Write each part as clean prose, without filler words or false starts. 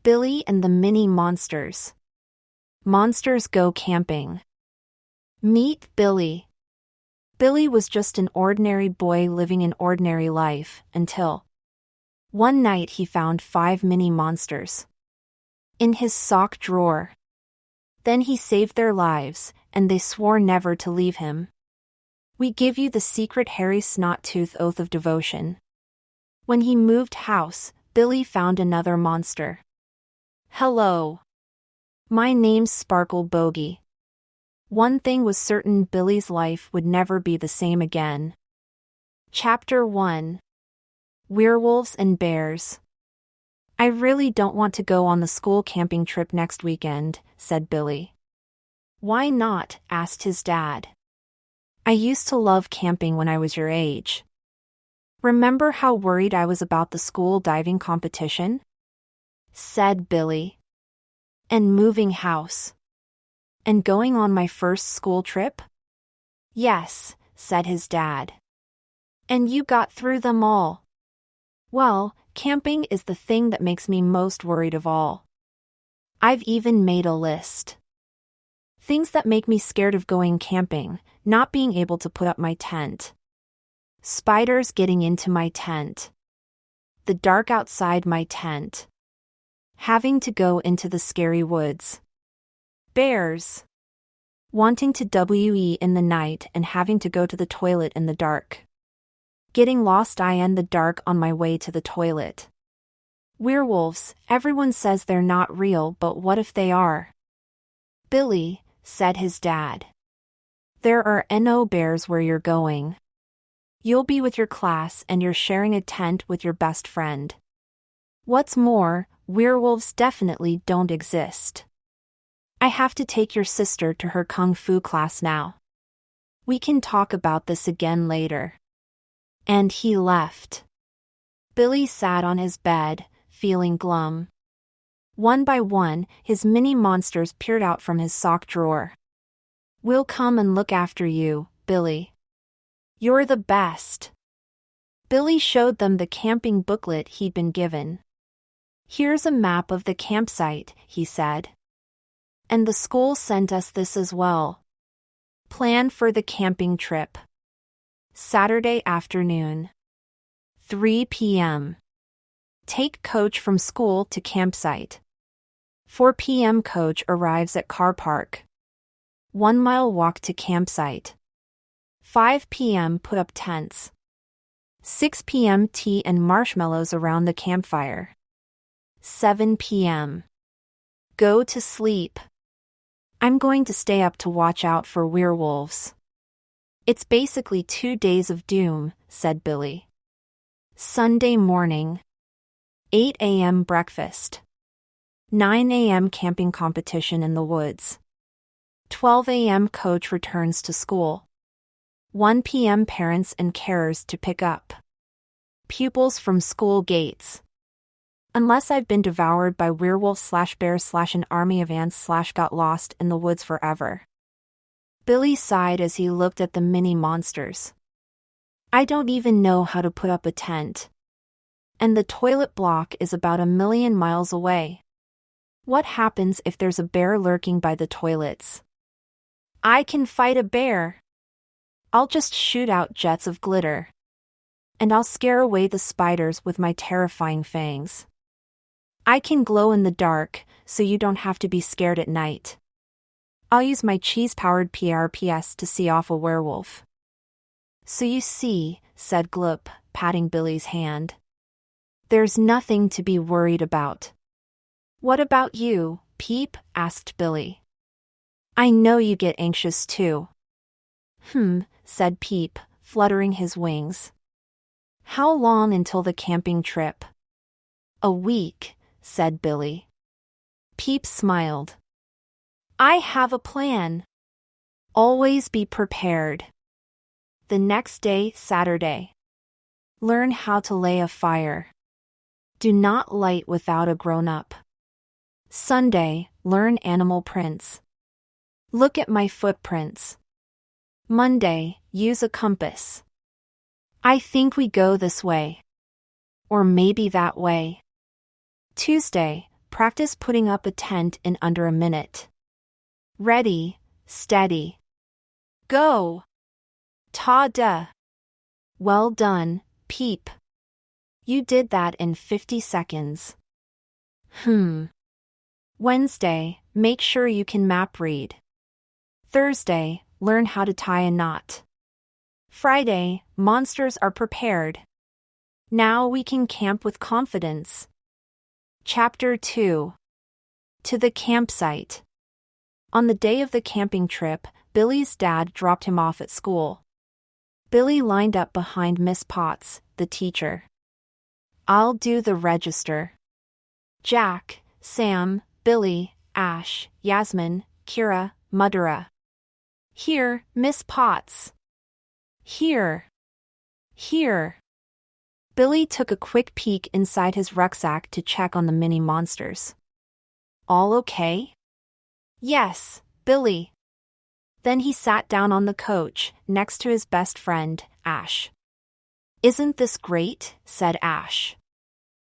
Billy and the Mini Monsters. Monsters go camping. Meet Billy. Billy was just an ordinary boy living an ordinary life until one night he found 5 mini monsters in his sock drawer. Then he saved their lives, and they swore never to leave him. We give you the secret Harry Snottooth oath of devotion. When he moved house, Billy found another monster. Hello. My name's Sparkle Bogey. One thing was certain: Billy's life would never be the same again. Chapter 1. Werewolves and Bears. I really don't want to go on the school camping trip next weekend, said Billy. Why not? Asked his dad. I used to love camping when I was your age. Remember how worried I was about the school diving competition? Said Billy. And moving house. And going on my first school trip? Yes, said his dad. And you got through them all. Well, camping is the thing that makes me most worried of all. I've even made a list. Things that make me scared of going camping: not being able to put up my tent, spiders getting into my tent, the dark outside my tent, having to go into the scary woods, bears, wanting to WE in the night and having to go to the toilet in the dark, getting lost in the dark on my way to the toilet. Werewolves, everyone says they're not real, but what if they are? Billy, said his dad. There are no bears where you're going. You'll be with your class and you're sharing a tent with your best friend. What's more, werewolves definitely don't exist. I have to take your sister to her kung fu class now. We can talk about this again later. And he left. Billy sat on his bed, feeling glum. One by one, his mini monsters peered out from his sock drawer. We'll come and look after you, Billy. You're the best. Billy showed them the camping booklet he'd been given. Here's a map of the campsite, he said. And the school sent us this as well. Plan for the camping trip. Saturday afternoon. 3 p.m. Take coach from school to campsite. 4 p.m. coach arrives at car park. 1 mile walk to campsite. 5 p.m. put up tents. 6 p.m. tea and marshmallows around the campfire. 7 p.m. Go to sleep. I'm going to stay up to watch out for werewolves. It's basically 2 days of doom, said Billy. Sunday morning. 8 a.m. breakfast. 9 a.m. camping competition in the woods. 12 a.m. coach returns to school. 1 p.m. parents and carers to pick up pupils from school gates. Unless I've been devoured by werewolves/bears/an army of ants/got lost in the woods forever. Billy sighed as he looked at the mini monsters. I don't even know how to put up a tent. And the toilet block is about 1,000,000 miles away. What happens if there's a bear lurking by the toilets? I can fight a bear. I'll just shoot out jets of glitter. And I'll scare away the spiders with my terrifying fangs. I can glow in the dark, so you don't have to be scared at night. I'll use my cheese-powered PRPS to see off a werewolf. So you see, said Gloop, patting Billy's hand. There's nothing to be worried about. What about you, Peep? Asked Billy. I know you get anxious too. Said Peep, fluttering his wings. How long until the camping trip? A week, said Billy. Peep smiled. I have a plan. Always be prepared. The next day, Saturday. Learn how to lay a fire. Do not light without a grown-up. Sunday, learn animal prints. Look at my footprints. Monday, use a compass. I think we go this way. Or maybe that way. Tuesday, Practice putting up a tent in under a minute. Ready, steady. Go! Ta-da! Well done, Peep. You did that in 50 seconds. Wednesday, make sure you can map read. Thursday, learn how to tie a knot. Friday, monsters are prepared. Now we can camp with confidence. Chapter 2. To the campsite. On the day of the camping trip, Billy's dad dropped him off at school. Billy lined up behind Miss Potts, the teacher. I'll do the register. Jack, Sam, Billy, Ash, Yasmin, Kira, Madura. Here, Miss Potts. Here. Here. Billy took a quick peek inside his rucksack to check on the mini monsters. All okay? Yes, Billy. Then he sat down on the coach, next to his best friend, Ash. Isn't this great? Said Ash.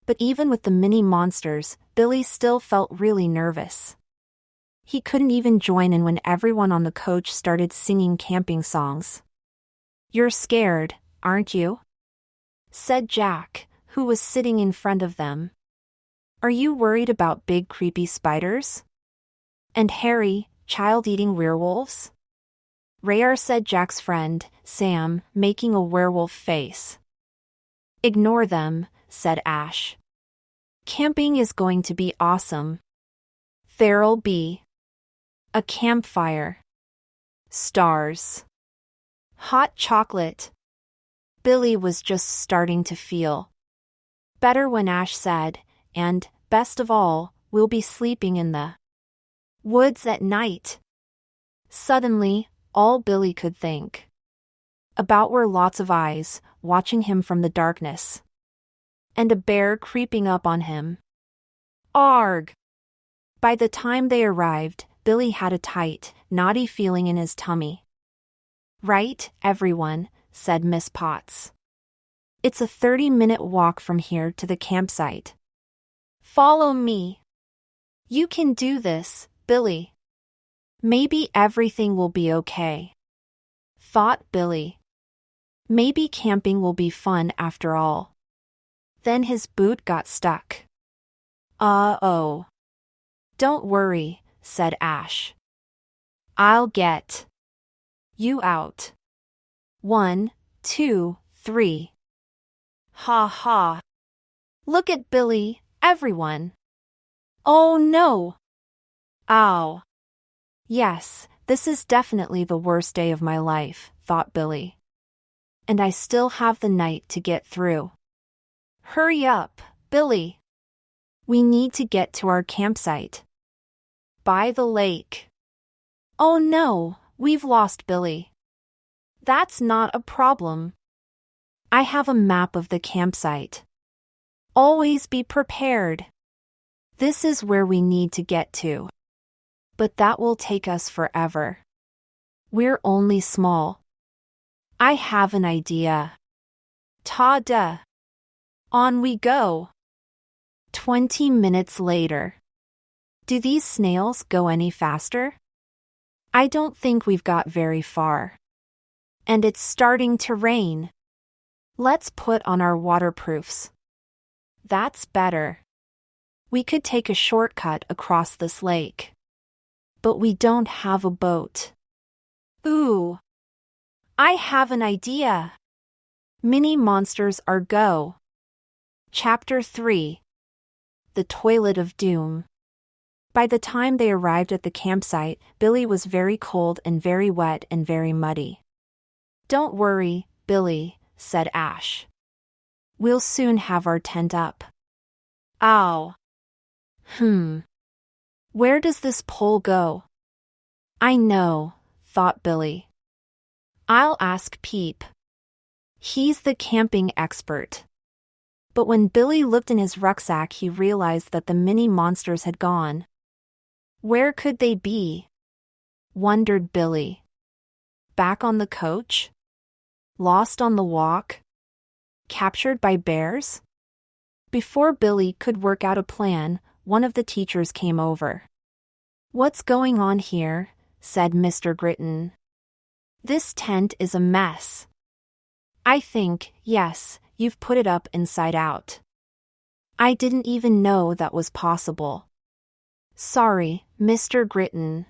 But even with the mini monsters, Billy still felt really nervous. He couldn't even join in when everyone on the coach started singing camping songs. You're scared, aren't you? Said Jack, who was sitting in front of them. Are you worried about big creepy spiders? And hairy, child-eating werewolves? Rayar, said Jack's friend, Sam, making a werewolf face. Ignore them, said Ash. Camping is going to be awesome. There'll be a campfire, stars, hot chocolate. Billy was just starting to feel better when Ash said, and, best of all, we'll be sleeping in the woods at night. Suddenly, all Billy could think about were lots of eyes watching him from the darkness, and a bear creeping up on him. Arg! By the time they arrived, Billy had a tight, knotty feeling in his tummy. Right, everyone, said Miss Potts. It's a 30-minute walk from here to the campsite. Follow me. You can do this, Billy. Maybe everything will be okay, thought Billy. Maybe camping will be fun after all. Then his boot got stuck. Uh-oh. Don't worry, said Ash. I'll get you out. 1, 2, 3. Ha ha. Look at Billy, everyone. Oh no. Ow. Yes, this is definitely the worst day of my life, thought Billy. And I still have the night to get through. Hurry up, Billy. We need to get to our campsite. By the lake. Oh no, we've lost Billy. That's not a problem. I have a map of the campsite. Always be prepared. This is where we need to get to. But that will take us forever. We're only small. I have an idea. Ta-da! On we go. 20 minutes later. Do these snails go any faster? I don't think we've got very far. And it's starting to rain. Let's put on our waterproofs. That's better. We could take a shortcut across this lake. But we don't have a boat. Ooh. I have an idea. Mini monsters are go. Chapter 3. The Toilet of Doom. By the time they arrived at the campsite, Billy was very cold and very wet and very muddy. Don't worry, Billy, said Ash. We'll soon have our tent up. Ow. Where does this pole go? I know, thought Billy. I'll ask Peep. He's the camping expert. But when Billy looked in his rucksack, he realized that the mini monsters had gone. Where could they be? Wondered Billy. Back on the coach? Lost on the walk? Captured by bears? Before Billy could work out a plan, one of the teachers came over. "What's going on here?" said Mr. Gritton. "This tent is a mess." "I think, yes, you've put it up inside out." "I didn't even know that was possible." "Sorry, Mr. Gritton."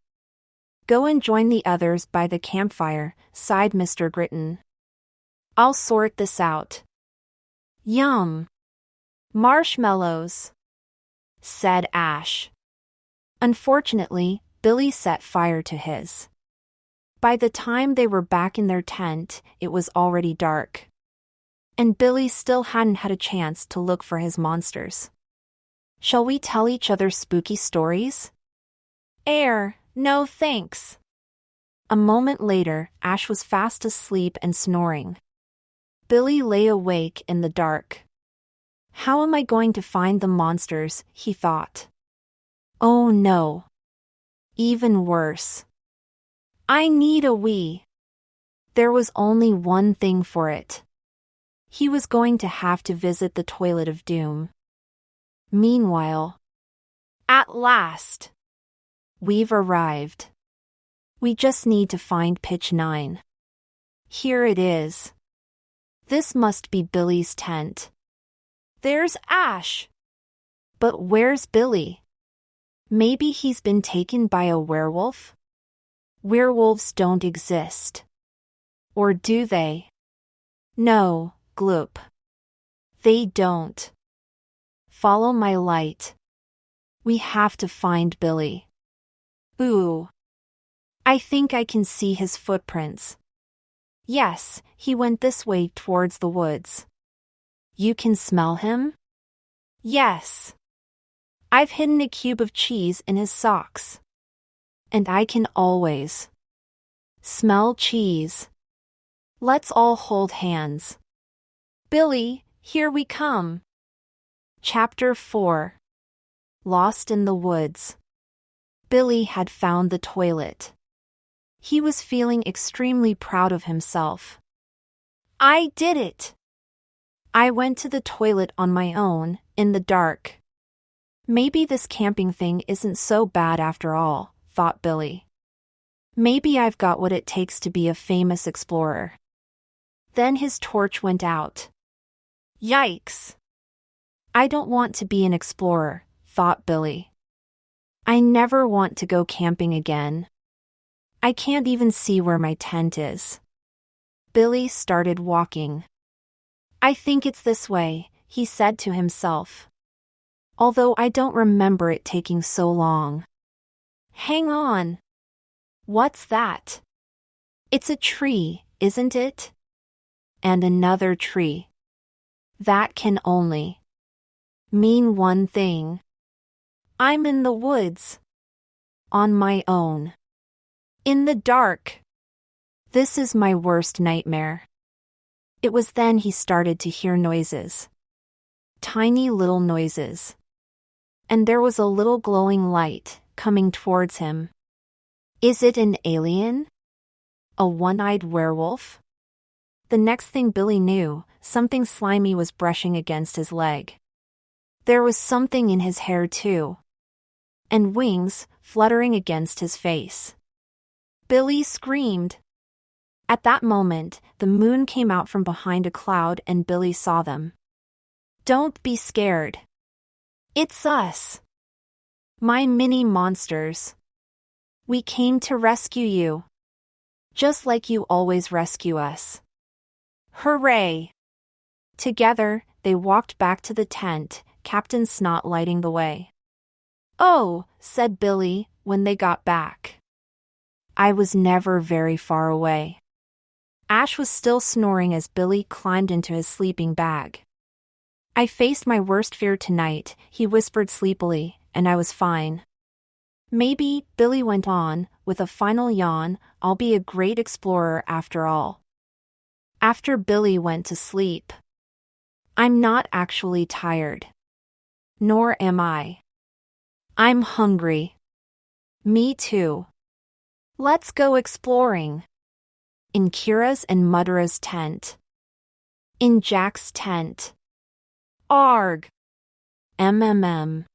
"Go and join the others by the campfire," sighed Mr. Gritton. "I'll sort this out." "Yum! Marshmallows," said Ash. Unfortunately, Billy set fire to his. By the time they were back in their tent, it was already dark. And Billy still hadn't had a chance to look for his monsters. "Shall we tell each other spooky stories?" No thanks." A moment later, Ash was fast asleep and snoring. Billy lay awake in the dark. "How am I going to find the monsters?" he thought. "Oh no. Even worse. I need a wee." There was only one thing for it. He was going to have to visit the toilet of doom. Meanwhile, at last, we've arrived. We just need to find pitch 9. Here it is. This must be Billy's tent. There's Ash. But where's Billy? Maybe he's been taken by a werewolf? Werewolves don't exist. Or do they? No, gloop. They don't. Follow my light. We have to find Billy. Ooh. I think I can see his footprints. Yes, he went this way towards the woods. You can smell him? Yes. I've hidden a cube of cheese in his socks. And I can always smell cheese. Let's all hold hands. Billy, here we come. Chapter 4. Lost in the Woods. Billy had found the toilet. He was feeling extremely proud of himself. I did it! I went to the toilet on my own, in the dark. Maybe this camping thing isn't so bad after all, thought Billy. Maybe I've got what it takes to be a famous explorer. Then his torch went out. Yikes! I don't want to be an explorer, thought Billy. I never want to go camping again. I can't even see where my tent is. Billy started walking. I think it's this way, he said to himself. Although I don't remember it taking so long. Hang on. What's that? It's a tree, isn't it? And another tree. That can only mean one thing. I'm in the woods. On my own. In the dark. This is my worst nightmare. It was then he started to hear noises. Tiny little noises. And there was a little glowing light coming towards him. Is it an alien? A one-eyed werewolf? The next thing Billy knew, something slimy was brushing against his leg. There was something in his hair too. And wings fluttering against his face. Billy screamed. At that moment, the moon came out from behind a cloud and Billy saw them. Don't be scared. It's us. My mini monsters. We came to rescue you. Just like you always rescue us. Hooray! Together, they walked back to the tent, Captain Snot lighting the way. Oh, said Billy, when they got back. I was never very far away. Ash was still snoring as Billy climbed into his sleeping bag. I faced my worst fear tonight, he whispered sleepily, and I was fine. Maybe, Billy went on, with a final yawn, I'll be a great explorer after all. After Billy went to sleep. I'm not actually tired. Nor am I. I'm hungry. Me too. Let's go exploring. In Kira's and Mudara's tent. In Jack's tent. Arg! MMM.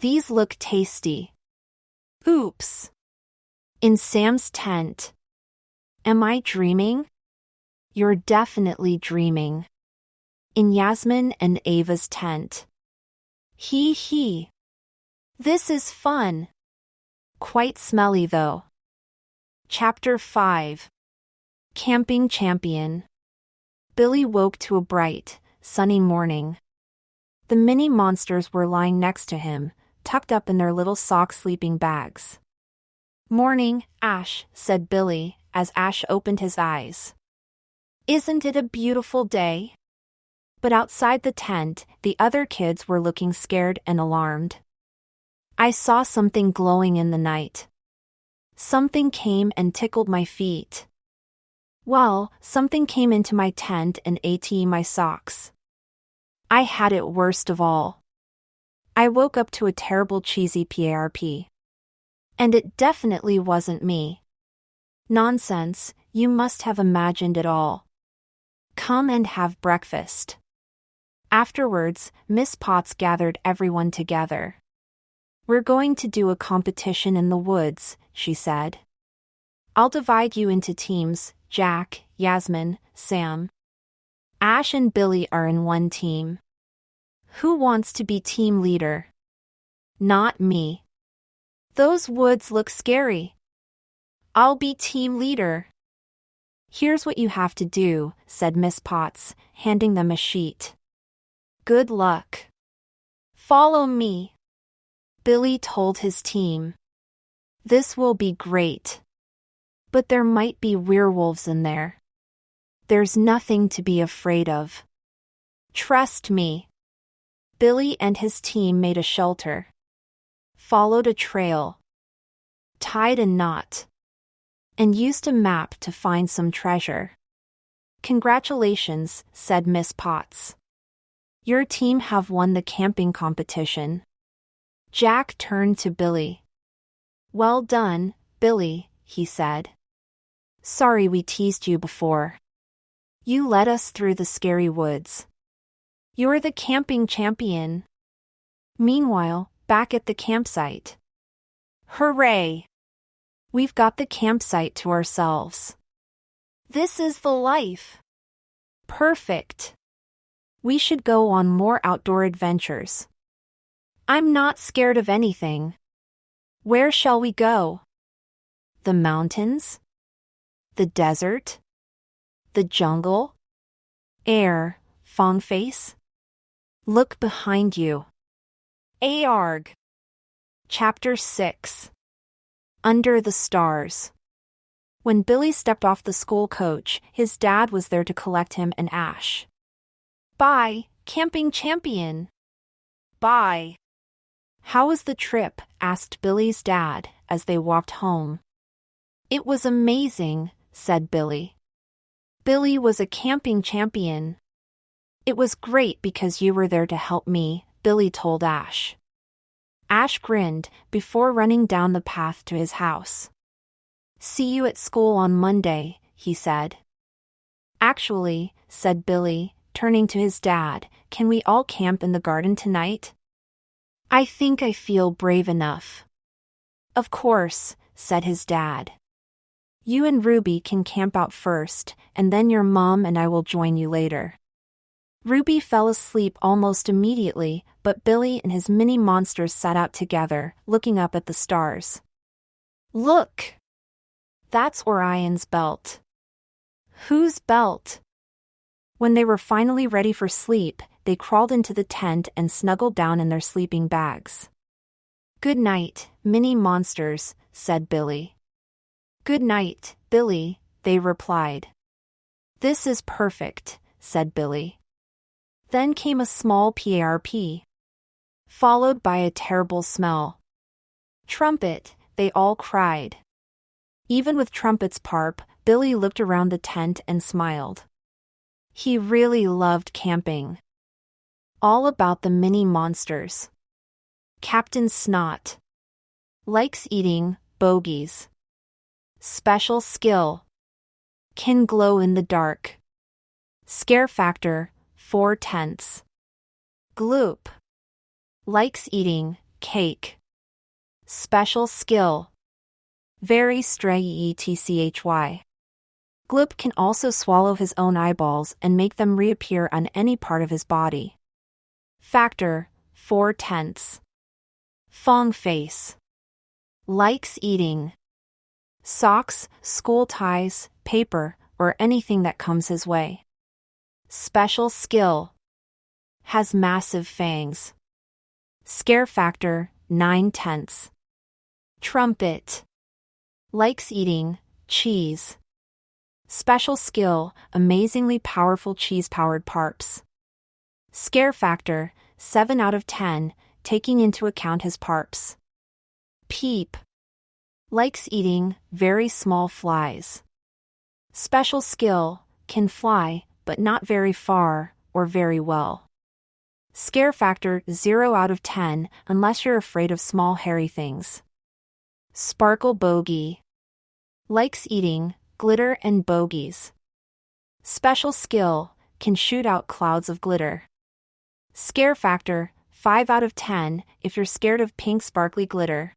These look tasty. Oops. In Sam's tent. Am I dreaming? You're definitely dreaming. In Yasmin and Ava's tent. Hee hee. This is fun. Quite smelly though. Chapter 5. Camping Champion. Billy woke to a bright, sunny morning. The mini monsters were lying next to him, tucked up in their little sock sleeping bags. Morning, Ash, said Billy, as Ash opened his eyes. Isn't it a beautiful day? But outside the tent, the other kids were looking scared and alarmed. I saw something glowing in the night. Something came and tickled my feet. Well, something came into my tent and ate my socks. I had it worst of all. I woke up to a terrible cheesy PARP. And it definitely wasn't me. Nonsense, you must have imagined it all. Come and have breakfast. Afterwards, Miss Potts gathered everyone together. We're going to do a competition in the woods, she said. I'll divide you into teams, Jack, Yasmin, Sam. Ash and Billy are in one team. Who wants to be team leader? Not me. Those woods look scary. I'll be team leader. Here's what you have to do, said Miss Potts, handing them a sheet. Good luck. Follow me. Billy told his team. This will be great. But there might be werewolves in there. There's nothing to be afraid of. Trust me. Billy and his team made a shelter. Followed a trail. Tied a knot. And used a map to find some treasure. Congratulations, said Miss Potts. Your team have won the camping competition. Jack turned to Billy. Well done, Billy, he said. Sorry we teased you before. You led us through the scary woods. You're the camping champion. Meanwhile, back at the campsite. Hooray! We've got the campsite to ourselves. This is the life. Perfect. We should go on more outdoor adventures. I'm not scared of anything. Where shall we go? The mountains? The desert? The jungle? Air, Fongface? Look behind you. Arg. Chapter 6. Under the Stars. When Billy stepped off the school coach, his dad was there to collect him and Ash. Bye, camping champion. Bye. How was the trip? Asked Billy's dad as they walked home. It was amazing, said Billy. Billy was a camping champion. It was great because you were there to help me, Billy told Ash. Ash grinned before running down the path to his house. See you at school on Monday, he said. Actually, said Billy, turning to his dad, can we all camp in the garden tonight? I think I feel brave enough. Of course, said his dad. You and Ruby can camp out first, and then your mom and I will join you later. Ruby fell asleep almost immediately, but Billy and his mini monsters sat out together, looking up at the stars. Look! That's Orion's belt. Whose belt? When they were finally ready for sleep, they crawled into the tent and snuggled down in their sleeping bags. Good night, mini monsters, said Billy. Good night, Billy, they replied. This is perfect, said Billy. Then came a small PARP, followed by a terrible smell. Trumpet, they all cried. Even with Trumpet's parp, Billy looked around the tent and smiled. He really loved camping. All about the mini monsters. Captain Snot. Likes eating bogies. Special skill. Can glow in the dark. Scare factor, 4/10. Gloop. Likes eating cake. Special skill. Very stretchy. Glip can also swallow his own eyeballs and make them reappear on any part of his body. Factor, 4/10. Fong face. Likes eating. Socks, school ties, paper, or anything that comes his way. Special skill. Has massive fangs. Scare factor, 9/10. Trumpet. Likes eating cheese. Special skill, amazingly powerful cheese-powered parps. Scare factor, 7 out of 10, taking into account his parps. Peep. Likes eating very small flies. Special skill, can fly, but not very far, or very well. Scare factor, 0 out of 10, unless you're afraid of small hairy things. Sparkle bogey. Likes eating glitter and bogeys. Special skill, can shoot out clouds of glitter. Scare factor, 5 out of 10, if you're scared of pink sparkly glitter.